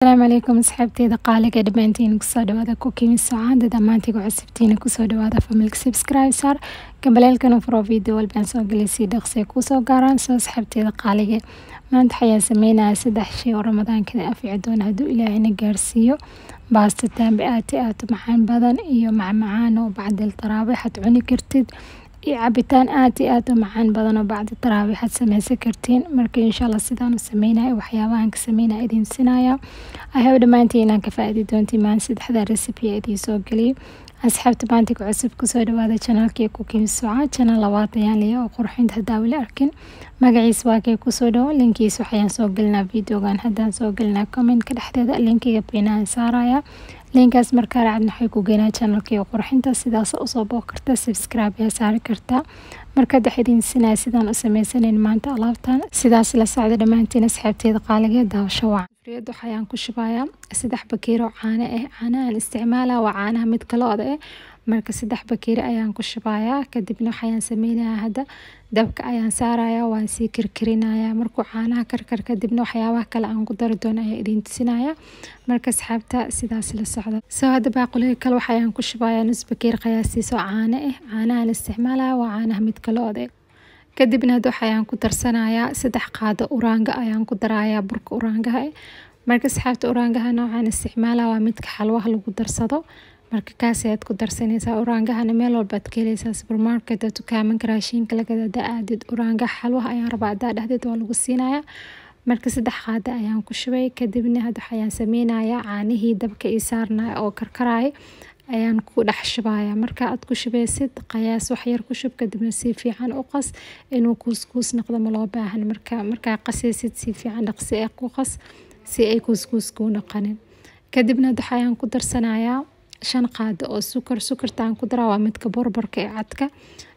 السلام عليكم asxaabteyda qaaliga dhamaantiin kusoo dhawaada cooking saacada dhamaantiga cusubtiina kusoo dhawaada family subscribe sar gambaleelkana furo video walbaan soo galisi dhaqsi kusoo gaaraan soo asxaabteyda qaaliga maanta waxaan sameeynaa saddex shay oo ramadaanka afiic doon haduu ilaahayna gaarsiiyo baasta tambi aad macaan badan iyo macmacaan oo bacdil taraawix had cuni kartid iyo cabitaan aad u macaan badan oo bacdi taraawix had sameysan kartiin marka insha Allah sidaan u sameeynaa waxyaabahan ka sameeynaa idin sinaya I hope dhamaantiin ka faa'iido doontiin maan saddexda recipe idin soo galiyo asxaabta maanta ku cusub ku soo dhawaada channelkii cooking saacad channel labaad ayaan leeyahay oo qurxinta hadaa wali arkin magaciisa waa kay ku soo dhawo linkiisa waxaan soo galinaa videogan hadaan soo galinaa comment ka dhexdeeda linkiga beenaan saaraya linkaas markaa raacna waxay ku geenaa channelkii qurxinta sidaas u soo boo kartaa subscribe ya saari kartaa marka dhaxidin sinaa sidaan u sameeysaneen maanta alaabtan sidaas la socda dhamaantiin asxaabteeda qaaliga daawasho waa riyadu waxaan ku shubayaa 3 bakeeri oo caano ah caanahan isticmaalaa waa caanaha mid kale oo ah marka 3 bakeeri ayaan ku shubayaa kadibna waxaan sameeynaa hada dabka ayaan saarayaa waan sii karkarinayaa markuu caanaha karkar kadibna waxyaabaha kale aan ku dari doono ayaa idin tusinayaa marka asxaabta sidaas la socda soo hada baaquliga kale waxaan ku shubayaa nus bakeeri qiyaasiisa caano ah caanahan isticmaalaa waa caanaha mid kale oo ah kadibna waxaan ku darsanayaa 3 qaado uraanga ayaan ku darayaa burka uraangaha marka asxaabta uraangaha noocan isticmaalaa waa midka xalwaha lagu darsado marka kaas aad ku darsanaysaa uraangahana meel walba aad ka helaysaa supermarket dukaamada raashinka laga aadid uraanga xalwaha ayaan rabaa dhexdeed waa lagu siinayaa marka 3 qaado ayaan ku shubay kadibna waxaan sameynayaa caanihii dabka ii saarnaa oo karkaray ayaan ku dhex shubayaa marka aad ku shubaysid qiyaas wax yar ku shub kadibna si fiican u qas inuu kuuskuus noqdo ma loo baahan marka qasaysid si fiican dhaqsi ah ku qas si ay kuuskuus ku noqonin kadibna waxaan ku darsanayaa 5 qaado oo sukartaan ku daraa waa midka borborka ee cadka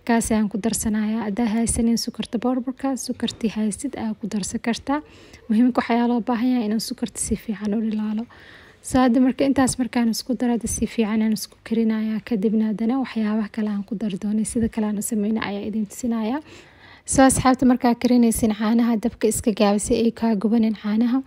kaas ayaan ku darsanayaa adaa haysanin sukarta borborka sukarti haysid aad ku darsan kartaa muhiimka waxa loo baahan yahay in sukarta si fiican u ilaalo saad marka intaas markaan isku darada si fiican aan isku karinayaa kadibna hadana waxyaabaha kale aan ku dar doonay sida kale aan sameeynaa ayaa idin tusinayaa soo asxaabta markaa karinaysin caanaha dabka iska gaabisay ay ka gubanin caanaha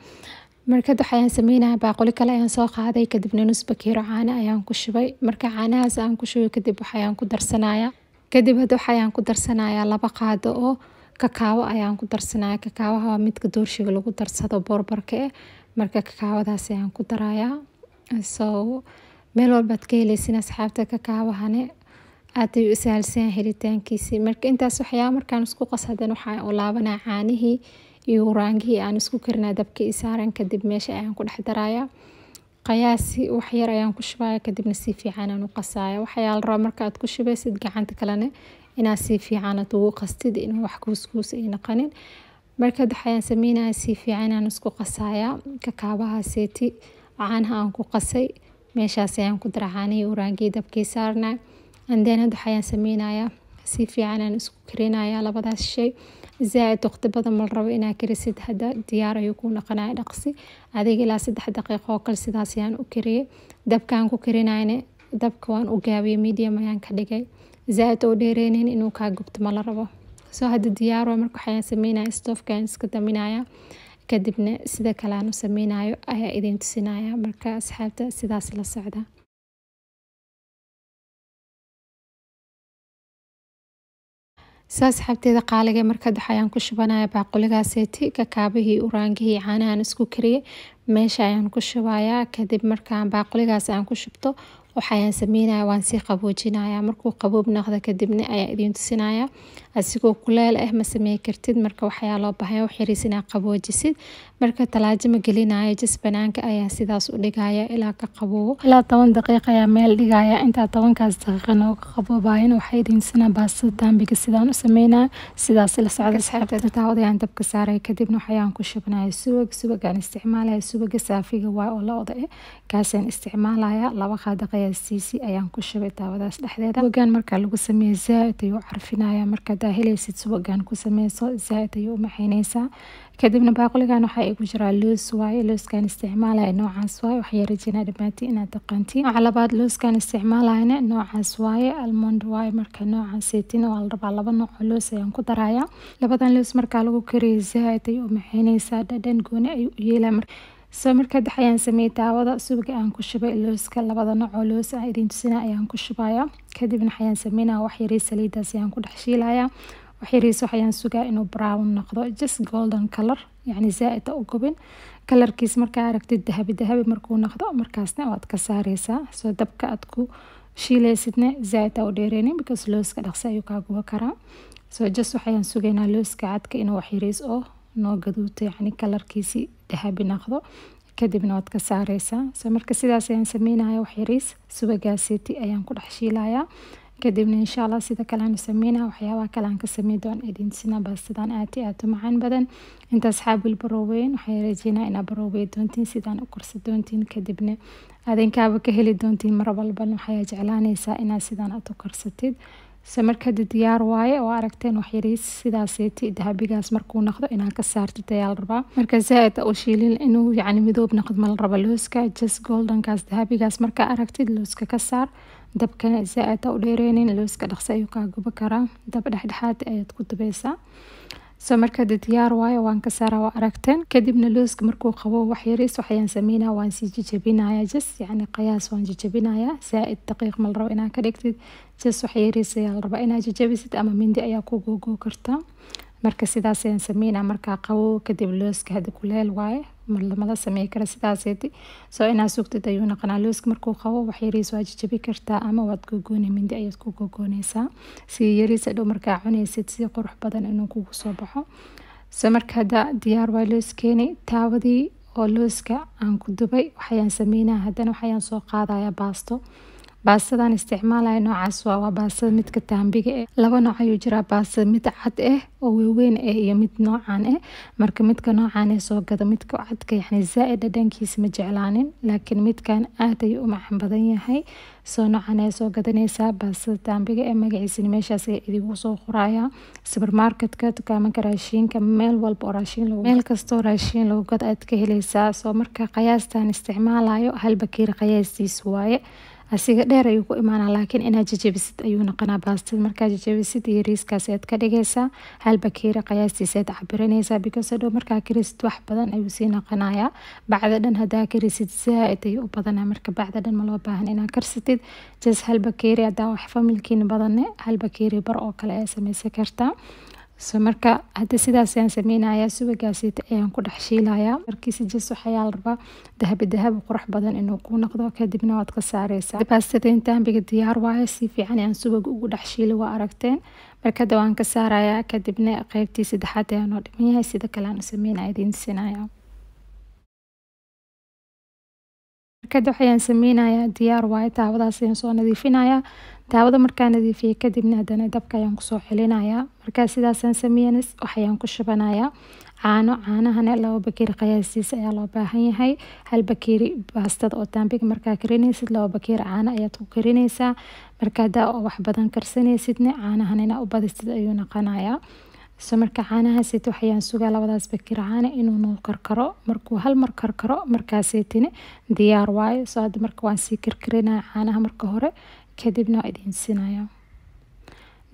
marka waxaan sameeynaa baaquli kale ayaan soo qaaday kadibna nus bakeeri caano ayaan ku shubay marka caanahaas aan ku shubay kadib waxaan ku darsanayaa waxaan ku darsanayaa 2 qaado oo kakaawo ayaan ku darsanayaa kakaawaha waa midka doorshiga lagu darsado borborka marka kakaawadaas ayaan ku darayaa soo meel walba ka helaysin asxaabta kakaawahane aad u sahlan helitaankiisa marka intaas waxyaa markaan isku qasadan waxaan u laabanaa caanihii iyo uraangii aan isku karina dabka ii saaran kadib meesha ayaan ku dhex darayaa qiyaasi wax yar ayaan ku shubayaa kadibna si fiican aan u qasayaa waxyaal raba marka aad ku shubaysid gacanta kalena inaad si fiican aad ugu qastid in wax kuuskuus ay noqonin marka waxaan sameeynaa si fiican aan isku qasayaa kakaabaha seeti caanaha aan ku qasay meeshaas ayaan ku daraa caanihii uraangii dabka ii saarnaa andeen waxaan sameynayaa si fiican aan isku karinayaa labadaas shay زائد وقت بدل ما الربع إنا كريسيد هذا ديار يكون قناع رقصي هذه إلى 6 دقائق وكل سداسيان وكريه دب كان كوكريناينه دب كوان وجاوي ميديوم يعني كدقي زائد وديرينين إنه كعقبت مال الربع سو هذا ديار ومركو حيان سمينا استوف كان سكتمينايا كدبنا سدا كلانو سمينايو أيه إذن تسينايا مركا أصحابته سداس للسعدة asxaabteeda qaaliga marka waxaan ku shubanayaa baaquligaaseti kakaabihii uraangihii caanahan isku kariyay meesha ayaan ku shubayaa kadib markaan baaquligaas aan ku shubto waxaan sameynayaa waan si qaboojinayaa markuu qaboob noqdo kadibna ayaa idin tusinayaa asigoo kuleel ah ma sameey kartid marka waxaa loo baahan yahay xiriisina qaboojisid marka talaajo ma gelinayo jis banaanka ayaa sidaas u dhigaya ilaa ka qaboobo ilaa 10 daqiiqo ayaa meel dhigaya inta 10kaas daqiiqo oo ka qaboobayn waxay idin sinaa baasta dambiga sidaan u sameeynaa sidaas la socda asxaabta taawada dabka saaray kadibna waxaan ku shubanayaa subagaan isticmaalaya subaga saafiga waa oo la oday kaasaan isticmaalaya 2 qaado qiyaasiisi ayaan ku shubay taawadaas dhexdeeda subagaan marka lagu sameeyo zaad ayuu carfinaya marka helaysid subagaan ku sameeyso zaad ayuu maxaynaysaa kadibna baaquligan waxaa igu jira loos waaye looskan isticmaalaya noocaas waaye waxaan rajeyna dhamaantii inaad taqaantiin waxa labaad looskan isticmaalayna noocaas waaye almond waaye marka noocaas seetina waa la rabaa laba nooc oo loos ayaan ku daraya labadan loos marka lagu kariyo zaid ay u macaaneysaa dhadhan gooni ay u yeelaan soo marka ayaan sameeyay daawada subaga aan ku shubay looska labada nooc oo loos ah idin tusina ayaan ku shubaya kadibna waxaan sameynaa wax yar saliidaas ayaan ku dhex shiilaya waxyariis waxaan sugaa inuu brown noqdo just golden color yani zaid u gubin colorkiis marka aragtid dahabi markuu noqdo markaasna waad ka saareysaa soo dabka aad ku shiilaysidna zaid u dheereenin because looska dhaqso ayuu ka guba karaa soo just waxaan sugaynaa looska cadka inuu waxyariis oo noo gaduuto yani colorkiisi dahabi noqdo kadibna waad ka saareysaa soo marka sidaas ayaan sameynaya waxyariis subagaasiti ayaan ku dhex shiilayaa kadibna insha Allah sida kale aan sameeyna waxyaabaha kale aan ka sameey doon idin sina baastadan aad u macaan badan inta asxaabul barooweyn waxay rajeynaa in barooweey doontiin sidaan u korsa doontiin kadibna adinkaaba ka heli doontiin mar walba waxay jeclaanaysaa inaad sidaan aad u korsatid samarka diyaar waaye oo aragteen wax yariis sidaaseeti dahabigaas markuu noqdo inaad ka saartid ayaa la rabaa marka zaid u shiilin inuu yani midoob noqdo ma la rabo looska just golden kaas dahabigaas marka aragtid looska ka saar dabkana zaid u dheereenin looska dhaqso ayuu ka guba karaa dab dhexdhexaad ayaad ku dubaysaa soo marka diyaar waaye waan ka saaraa waa aragteen kadibna looska markuu qabo wax yariis waxaan sameeynaa waan sii jajabinayaa just yani qiyaas waan jajabinayaa zaid daqiiq ma la rabo inaad ka dhigtid just wax yariis ayaa la rabaa inaad jajabisid ama mindi ayaa ku googoo kartaa marka sidaas ayaan sameeynaa markaa qabo kadib looska hada kuleel waaye marlamada sameey kara sidaaseeti soo inaad sugtid ayuu noqonaa looska markuu qabo wax yariis waa jajabi kartaa ama waad gogooni mindi ayaad ku gogoonaysaa si yariis dhow markaa cunaysid si qurux badan inuu kugu soo baxo soo marka hada diyaar waa looskeeni taawadii oo looska aan ku dubay waxaan sameeynaa hadana waxaan soo qaadaya baasto baastadan isticmaalaya noocaas waa baastada midka taambiga laba nooc ayuu jiraa baastada mid cad oo weyn iyo mid noocan marka midka noocan soo gada midka cadka yani zaid dhadhankiisa ma jeclaanin laakiin midkan aad ayuu u macaan badan yahay soo noocan soo gadanaysaa baastada taambiga magaciisa meeshaas idigu soo qoraya supermarketka dukaamada raashinka meel walba raashin meel kasto raashin lagu gad aad ka helaysaa soo marka qiyaastan isticmaalayo hal bakeeri qiyaastiis waaye asiga dheer ayuu ku imaanaa laakiin inaad jajabisid ayuu noqonaa baastada markaa jajabisid yariiskaas aad ka dhigaysaa hal bakeeri qiyaastiisa aad cabiranaysaa because dhow markaa karisid wax badan ayuu sii noqonayaa bacda dhan hadaa karisid zaid ayuu u badanaa marka bacda dhan ma loo baahan inaad karsatid just hal bakeeri hadaa wax familkiina badanne hal bakeeri bar oo kale aad sameysan kartaa soo marka hada sidaas ayaan sameynaya subagaasita ayaan ku dhex shiilayaa markiisa just waxaa la rabaa dahabi qurux badan inuu ku noqdo kadibna waad ka saareysaa baastada taambiga diyaar waaye si fiican ayaan subag ugu dhex shiilay waa aragteen marka waan ka saarayaa kadibna qaybtii saddexaad ayaan oo dhiman yahay sida kale aan sameynaa idin sinaya marka waxaan sameynayaa diyaar waaye taawadaas ayaan soo nadiifinayaa daawada markaan nadiifiyay kadibna hadana dabka ayaan kusoo celinayaa marka sidaas aan sameeyay waxaan ku shubanayaa caanahana 2 bakeeri qiyaastiisa ayaa loo baahan yahay hal bakeeri baastada oo taambiga markaa karinaysid 2 bakeeri caano ayaad ku karinaysaa marka daa wax badan karsanaysidna caanahana u badistid ayuu noqonayaa soo marka caanahaas waxaan sugaa labadaas bakeeri caano inuu noo karkaro markuu hal mar karkaro markaasaytini diyaar waaye soo hadda marka waan sii karkarinaa caanaha marka hore kadibna idin sinaya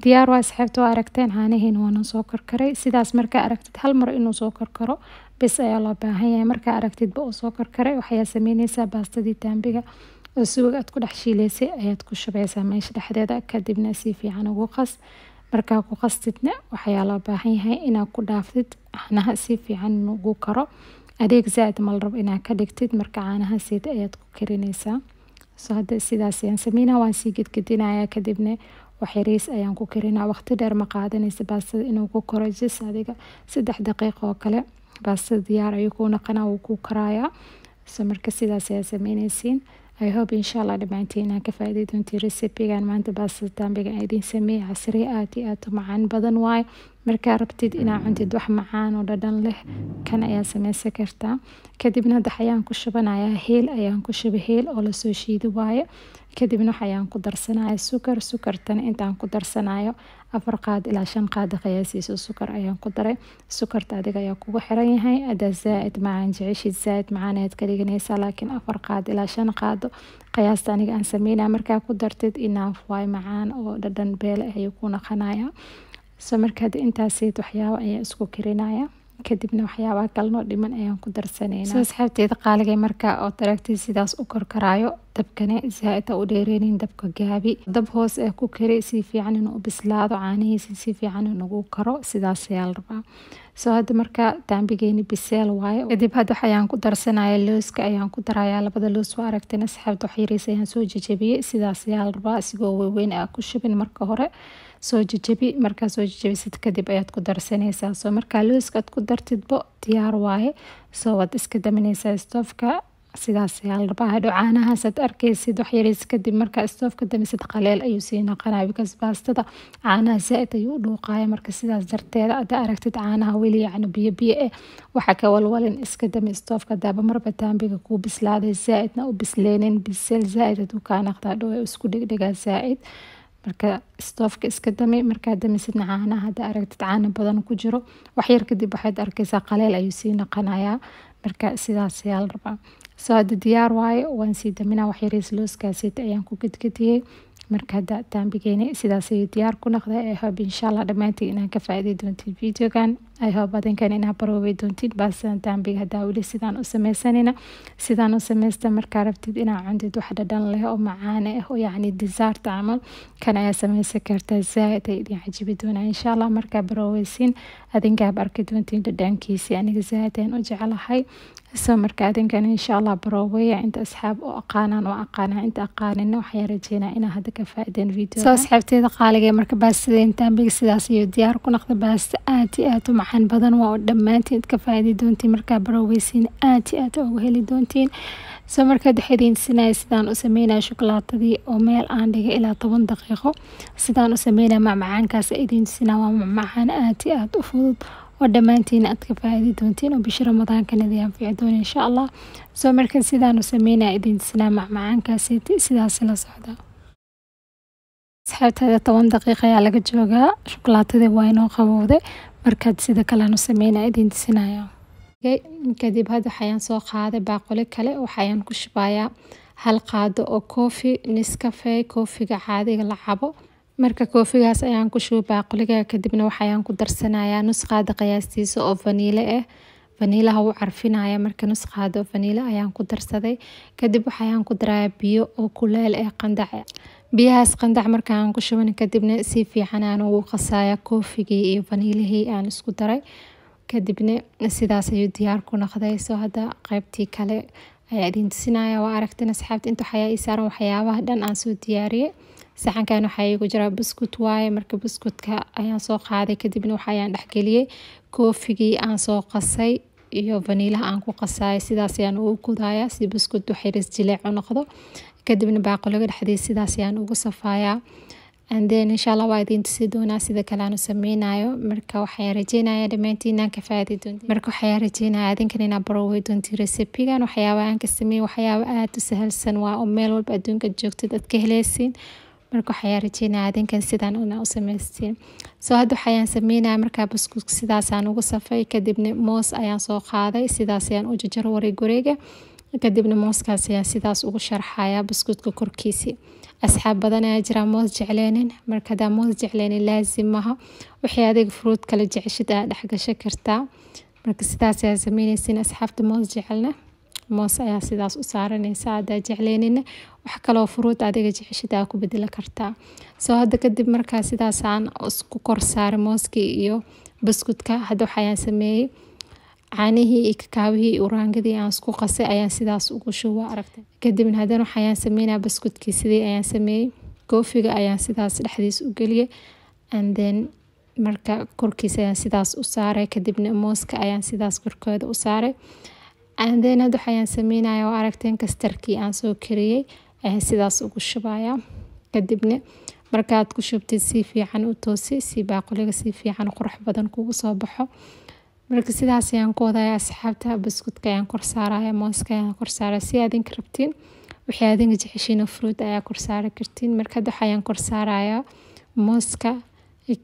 diyaar waa asxaabta aragteen caanaheena waan soo karkaray sidaas marka aragtid hal mar inuu soo karkaro bas ayaa loo baahan yahay marka aragtid ba uu soo karkaray waxay sameynaysaa baastadii taambiga oo subag aad ku dhex shiilaysay ayaad ku shubaysaa meesha dhexdeeda kadibna si fiican ugu qas marka ku qastidna waxaa loo baahan yahay inaad ku dhaaftid caanaha si fiican ugu karo adeeg zaid ma la rabo inaad ka dhigtid marka caanaha sida ayaad ku karinaysaa soo hada sidaas ayaan sameynaa waan sii gedgedinayaa kadibna wax yariis ayaan ku karinaa waqti dheer ma qaadanaysa baastada inuu ku karo jis adiga 3 daqiiqo oo kale baastada diyaar ayuu ku noqonaa wuu ku karayaa soo marka sidaas ayaa sameynaysiin I hope inshallah dhamaantiin ka faa'iido doontiin recipe-gan maanta baastada taambiga idin sameeyay casri aad u macaan badan waay markaa rabtid inaad cuntid wax macaan oo dhadhan leh kan ayaa sameysan kartaa. kadibna hadda ayaan ku shubanayaa heel, ayaan ku shubay heel oo lasoo shiidi waaye. kadibna waxayaan ku darsanayaa sukartan intaan ku darsanayo 4 qaad ilaa 5 qaad qiyaasiisa sukar ayaan ku daray. sukarta adiga ayaa kugu xiran yahay, ada zaaid macaan jeceshid zaaid macaan ayaad ka dhiganaysaa, laakiin 4 qaad ilaa 5 qaado qiyaasta aniga aan sameynaa. markaa ku dartid enough waay, macaan oo dhadhan beel ayuu ku naqanayaa. markaad intaasiid waxyaabo ayaan isku karinaya, kadibna waxyaabaha kalnoo dhiman ayaan ku darsanaynaa. asxaabteeda qaaliga markaa oo aragtid sidaas u korkaraayo, dabkana zaaid u dheereynin, dabka gaabi, dab hoos ee ku kari si fiican inuu u bislaado, caanihiisa si fiican inuu karo, sidaas ayaa la rabaa. hadda markaa daambigeeni biseel waaye. kadib hadda waxayaan ku darsanaya looska ayaan ku darayaa, labada loos waa aragteen asxaabta, wax yariis ayaan soo jajabiyey, sidaas ayaa la rabaa. isigoo weyn aa ku shubin, marka hore soo jajabi, markaa soo jajabisid kadib ayaad ku darsanaysaa. markaa looska aad ku dartidbo diyaar waaye. waad iska daminaysaa stoofka, sidaas ayaa la rabaa. hadhow caanahaas aad arkaysid wax yariis kadib markaa stoofka damisid qaleel ayuu sii noqonaya, because baastada caanaha zaaid ayuu u dhuuqaya. marka sidaas darteeda hadda aragtid caanaha weli yacni biyo waxa ka walwalin, iska dami stoofka daaba marba daambiga kuu bislaaday, zaaidna u bisleenin, biseel zaaid haduu kaa naqdaa dhow isku dhigdhigaa zaaid. marka stoofka iska dami, markaa damisidna caanaha hadda aragtid caana badan ku jiro, wax yar kadib waxaad arkaysaa qaleel ayuu sii noqonayaa. marka sidaas ayaa la rabaa. hadda diyaar waaye, waan sii daminaa, wax yariis looskaasiit ayaan ku gedgediyey. marka hadda daambigeeni sidaas ayuu diyaar ku noqday. I hope insha Allah dhammaantiin inaan ka faa'iidi doontiin videogan. I hope adinkan inaa baroobay doontiin baasan daambiga haddaa weli sidaan u sameysanina, sidaan u sameysta. markaa rabtid inaa cuntid wax dhadhan leh oo macaan oo yacni dessert camal, kan ayaa sameysan kartaa, zaaid ay idin cajibi doonaa insha Allah. markaa barooweysiin adinkaab arki doontiin dhadhankiisii, aniga zaaid ayaan u jecelahay. marka adinkan insha Allah barooweya, inta asxaab oo aqaanaan inta aqaanin waxaan rajeynaa inaa hadda ka faa'iideen video. asxaabteeda qaaliga marka baastada daambiga sidaas ayuu diyaar ku noqday. baasta aad iyo aad u macaan badan waa, oo dhammaantiin ka faa'iidi doontiin. markaa barooweysiin aad iyo aad ugu heli doontiin. markaad xiriin sinay sidaan u sameynaa shukulaatadii oo meel aan dhigay ilaa 10 daqiiqo, sidaan u sameynaa macmacaankaas idin sinaa. waa macmacaan aad iyo aad u fudud oo dhammaantiin aad ka faa'iidi doontiin, oo bisha ramadaankan idin anfici doona insha Allah. markan sidaan u sameynaa idin sinaa macmacaankaas sidaas la socda. asxaabtada 10 daqiiqo ayaa laga joogaa, shukulaatadii waa inoo qabowday. markaad sida kale aan u sameynaa idin sinaya. kadib hadda waxayaan soo qaaday baaquli kale, waxayaan ku shubayaa 1 qaado oo koofi Nescafe, koofiga caadiga la cabo. marka koofigaas ayaan ku shubay baaquliga, kadibna waxayaan ku darsanayaa nus qaado qiyaastiisa oo vaniile ah. vaniilaha wuu carfinaya, marka nus qaado vaniile ayaan ku darsaday. kadib waxayaan ku darayaa biyo oo kuleel ah, qandac. biyahaas qandac markaan ku shuban kadibna si fiican aan ugu qasayaa koofigii iyo vaniilihii aan isku daray. kadibna sidaas ayuu diyaar ku noqday. hadda qaybtii kale ayaa idin tusinaya. waa aragteen asxaabta, inta waxyaa ii saaran waxyaabaha dhan aan soo diyaariyey. saxankan waxaa igu jira buskut waaye. marka buskutka ayaan soo qaaday, kadibna waxayaan dhexgeliyey koofigii aan soo qasay iyo vaniilaha aan ku qasay. sidaas ayaan ugu kudayaa si buskut wax yariis jileec u noqdo. kadibna baaquliga dhexdiisa sidaas ayaan ugu safayaa. and then insha Allah waa idin tusi doonaa sida kale aan u sameynayo. marka waxaan rajeynayaa dhammaantiin inaan ka faa'iidi doontiin. marka waxaan rajeynayaa adinkan inaa barooway doontiin recipe-gan. waxyaabo aan ka sameeyay waxyaabo aad u sahalsan waa, oo meel walba adduunka joogtid aad ka helaysiin. marka waxaan rajeynayaa adinkan sidaan u samaysteen. hadda waxaan sameynayaa markaa buskudka sidaas aan ugu safay. kadibna moos ayaan soo qaaday, sidaas ayaan u jajar wareega. kadibna mooskaas ayaan sidaas ugu sharxayaa buskudka korkiisa. asxaab badan ayaa jira moos jecleenin. marka hadaa moos jecleenin laazim maaha, wixii adiga fruit kala jeceshid aad dhex gashan kartaa. marka sidaas ayaa sameynaysiin asxaabta moos jecelna. moos ayaa sidaas u saaranaysaa. hadaa jecleenina wax kaloo fruit adiga jeceshid aad ku bedeli kartaa. hadda kadib markaa sidaas aan isku kor saaray mooskii iyo buskudka. hadda waxayaan sameeyey caanihii iyo kakaawihii iyo uraangadii aan isku qasay ayaan sidaas ugu shubay, aragtay. kadibna haddana waxayaan sameynaa buskudkii sidii ayaan sameeyey. koofiga ayaan sidaas dhexdiis u geliyey, and then marka korkiisa ayaan sidaas u saaray. kadibna mooska ayaan sidaas korkooda u saaray. and then hadda waxayaan sameynaya oo aragteen kastarkii aan soo kariyey ayaan sidaas ugu shubayaa. kadibna markaad ku shubtid si fiican u toosi si baaquliga si fiican qurux badan kugu soo baxo. marka sidaas ayaan ku wadaaya asxaabta. buskudka ayaan kor saaraya, mooska ayaan kor saaraya si aad idinka rabtiin. wixii aad idinka jeceshiin fruit ayaa kor saari kartiin. marka waxaan kor saaraya mooska,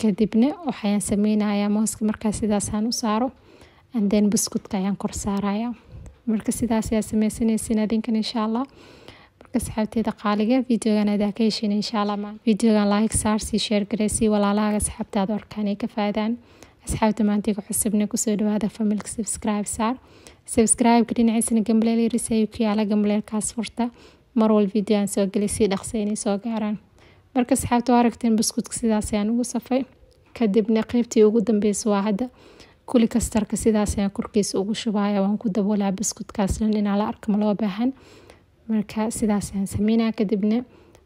kadibna waxaan sameynayaa mooska markaa sidaas aan u saaro and then buskudka ayaan kor saaraya. marka sidaas ayaa sameysanaysiin adinkan insha Allah. marka asxaabteeda qaaliga videogan aad ka heshiin insha Allah. videogan like saar, si share garee, si walaalahaaga asxaabtaada arkaan ay ka faa'idaan. asxaabta maanta ku xusubna ku soo dhawaada familka subscribe saar. subscribe ka dhinaciisana gambaleel yarisay ku yaala gambaleelkaas furta mar wal video aan soo galay si dhaqso inay soo gaaraan. marka asxaabta aragteen buskudka sidaas ayaan ugu safay. kadibna qaybtii ugu dambeysay waa hadda kuli kastarka sidaas ayaan korkiisa ugu shubaya. waan ku daboolaa buskudkaas in la arko ma loo baahan. marka sidaas ayaan sameynaa. kadibna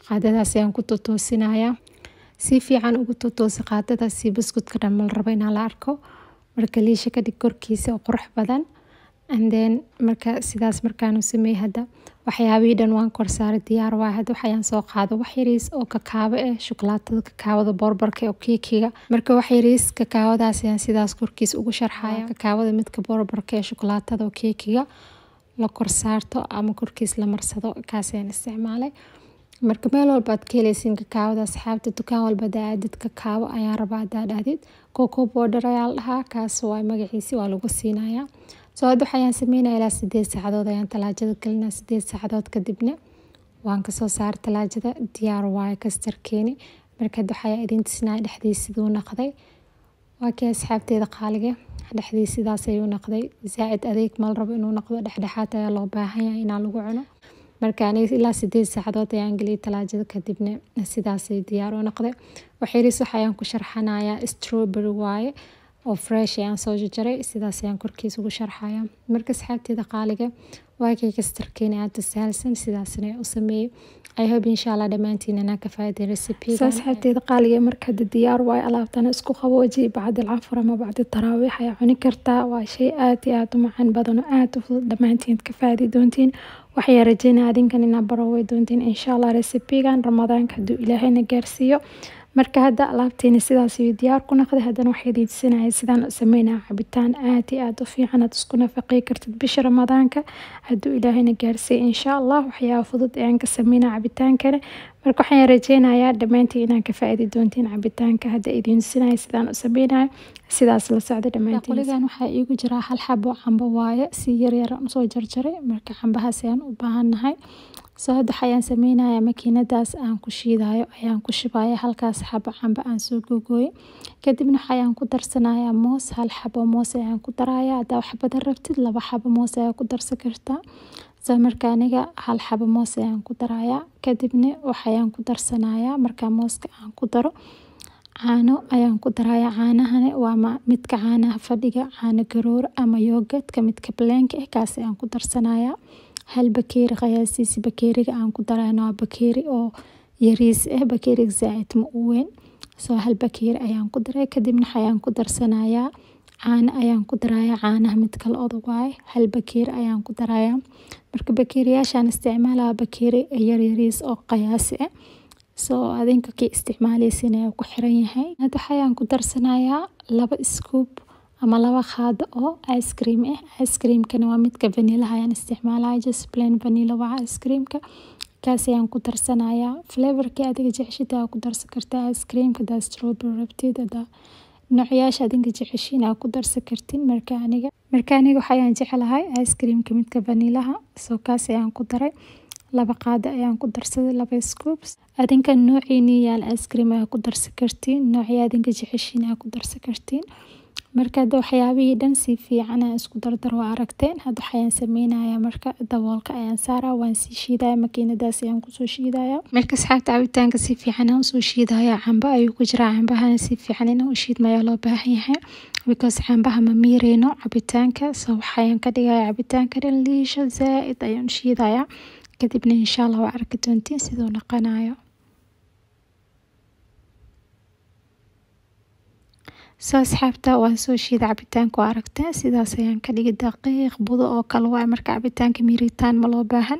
qaadadaas ayaan ku toosinaya si fiican ugu toosi qaadadaas si buskudka dhan ma rabo in la arko. marka liisha ka dhig korkiisa oo qurux badan and then marka sidaas markaan u sameey hadda waxyaabihii dhan waan kor saaray diyaar waa. hadda waxaan soo qaado wax yariis oo kakaabo shukulaatada kakaawada boorbarka oo keekiga. marka wax yariis kakaawadaas ayaan sidaas korkiisa ugu sharxaya. kakaawada midka boorbarka shukulaatada oo keekiga la kor saarto ama korkiisa la marsado kaas ayaan isticmaalay. marka meel walba aad ka helaysiin kakaawada asxaabta. dukaan walba daadid kakaawo ayaa rabaa daadid cocoa powder ayaa la dhahaa. kaas waa magaciisi waa lagu siinayaa. soo hadda waxaan sameynaa ilaa 8 saacadood ayaan talaajada gelinaa. 8 saacadood kadibna waan ka soo saar talaajada diyaar waaye kastarkeeni. marka hadda waxaan idin tusnaa dhexdiisa sidoo noqday. waa kee asxaabteeda qaaliga dhexdiisa sidaas ayuu noqday. zaid adeeg mal rabo inuu noqdo, dhexdhexaad ayaa loo baahan yahay in lagu cuno. marka aniga ilaa 8 saacadood ayaan geliyay talaajada kadibna sidaas ay diyaar u noqday. waxayris waxaan ku sharxanayaa strawberry waaye oo fresh ayaan soo jaray sidaas ayaan korkiisa ugu sharxaya. marka asxaabteeda qaaliga waa kay kastarkeena aad tasaalsan sidaasna u sameeyay. I hope insha Allah dhamaantiin inaan ka faa'iiday recipe. asxaabteeda qaaliga marka diyaar waay alaabtan isku qabooji bacd al-afr ama bacd taraawih ayaa cuni kartaa. waa shay aad iyo aad u macaan badan oo aad u fudud dhamaantiin ka faa'iidi doontiin. waxaan rajeynaa adinkan inaan baraway doontiin insha Allah recipe-gan Ramadaanka haduu Ilaahayna gaarsiiyo. marka hadda alaabteena sidaas ay diyaar ku noqday. haddana waxay diidsanayeen sidaan u sameynaa cabitaan aad iyo aad u fiican aad isku nafaqay kartid bisha Ramadaanka haduu Ilaahayna gaarsiiyo insha Allah. waxyaabo fudud ayaan ka sameynaa cabitaankana. marka waxaan rajeynayaa dhamaantiin inaan ka faa'iidi doontiin cabitaanka hadda idin sinay sidaan u sameynaa sidaas la socdo dhamaantiin. qoligan waxa iigu jira hal xabo cambo waaye si yar yar aan soo jarjaray. marka cambahaas ayaan u baahanahay. soo hadda waxaan sameynayaa makiinadaas aan ku shiidayo ayaan ku shubaya halkaas xabo cambo aan soo googooyay. kadibna waxaan ku darsanayaa moos. hal xabo moos ayaan ku darayaa. hadda wax badan rabtid 2 xabo moos ayaa ku darsan kartaa. soo marka aniga hal xabo moos ayaan ku darayaa. kadibna waxaan ku darsanayaa marka mooska aan ku daro caano ayaan ku darayaa. caanahana waa midka caanaha fadhiga, caano garoor ama yogurt ka midka plain-ka kaas ayaan ku darsanayaa. hal bakeeri qiyaasiisa bakeeriga aan ku darayno waa bakeeri oo yariis bakeeriga zaid ma u weyn. soo hal bakeeri ayaan ku daray. kadibna waxaan ku darsanayaa caano ayaan ku darayaa. caanaha mid kale oo waay hal bakeeri ayaan ku darayaa. marka bakeeriyaashan isticmaalaa bakeeri yar yariis oo qiyaasi soo adinka ka isticmaalaysiin ayaa ku xiran yahay. hadda waxaan ku darsanayaa 2 scoop ama 2 qaado oo ice cream ice cream kana waa midka vanilla ayaan isticmaalaa. just plain vanilla waa ice cream ka kaas ayaan ku darsanayaa. flavor-ka adiga jeceshid aad ku darsan kartaa ice cream ka da strawberry rabtid da noocyasha adinka jeceshiin aad ku darsan kartiin. marka aniga waxaan jecelahay ice cream ka midka vanilla soo kaas ayaan ku daray. 2 qaado ayaan ku darsaday 2 scoops. adinka noociini yaal ice cream aad ku darsan kartiin. noocyada adinka jeceshiin aad ku darsan kartiin. marka waxyaabihii dhan si fiican aan isku dardar waa aragteen. hadda waxaan sameynayaa marka daboolka ayaan saaraa waan sii shiidayaa makiinadaas ayaan ku soo shiidayaa. marka asxaabta cabitaanka si fiican aan soo shiidayaa. cambo ayuu ku jiraa. cambahana si fiican in uu shiidmayo loo baahan yahay because cambaha ma miireyno cabitaanka. soo waxaan ka dhigayaa cabitaanka dhan liisha zaid ayaan shiidayaa. kadibna insha Allah waa arki doontiin sidoo noqonayo. soo asxaabta waan soo shiiday cabitaanka oo aragteen sidaas ayaan ka dhigay daqiiq budo oo kale waay marka cabitaanka miiritaan ma loo baahan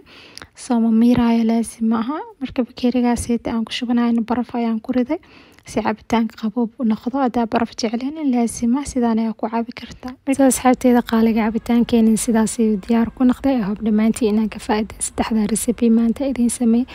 soo ma miiraayo laasim maaha marka bakeerigaas aan ku shubanayo baraf ayaan ku riday si cabitaanka qaboob u noqdo hadaa baraf jecleen laasim ah sidaan ayaa ku cabi kartaa soo asxaabteeda qaaliga cabitaankeena sidaas ayuu diyaar ku noqday hob dhamaantii inaan ka faa'iideysto saddexda recipe maanta idin sameey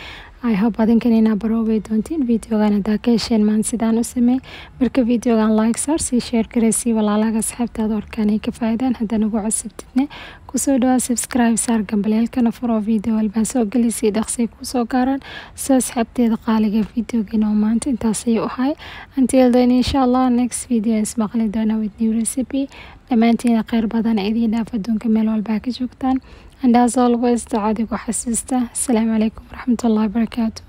I hope adinkan inaa baroobay doontiin videogan hadaa ka hesheen maan sidaan u sameey marka videogan like saar sii share gareysii walaalaga asxaabtaada arkaan ay ka faa'iidaan haddana ugu cusubtidne kusoo dhawaa subscribe saar gambaleelkana furo video walbaan soo gelisii dhaqsay kusoo gaaraan soo asxaabteeda qaaliga videogan oo maanta intaas ayuu ahay until then inshallah next video ismaqli doona with new recipe dhamaantiina kheyr badan idiin dhaaf adduunka meel walbaa ka joogtaan and as always ducadigu xasuusta. Assalamu alaikum warahmatullahi wabarakatuh.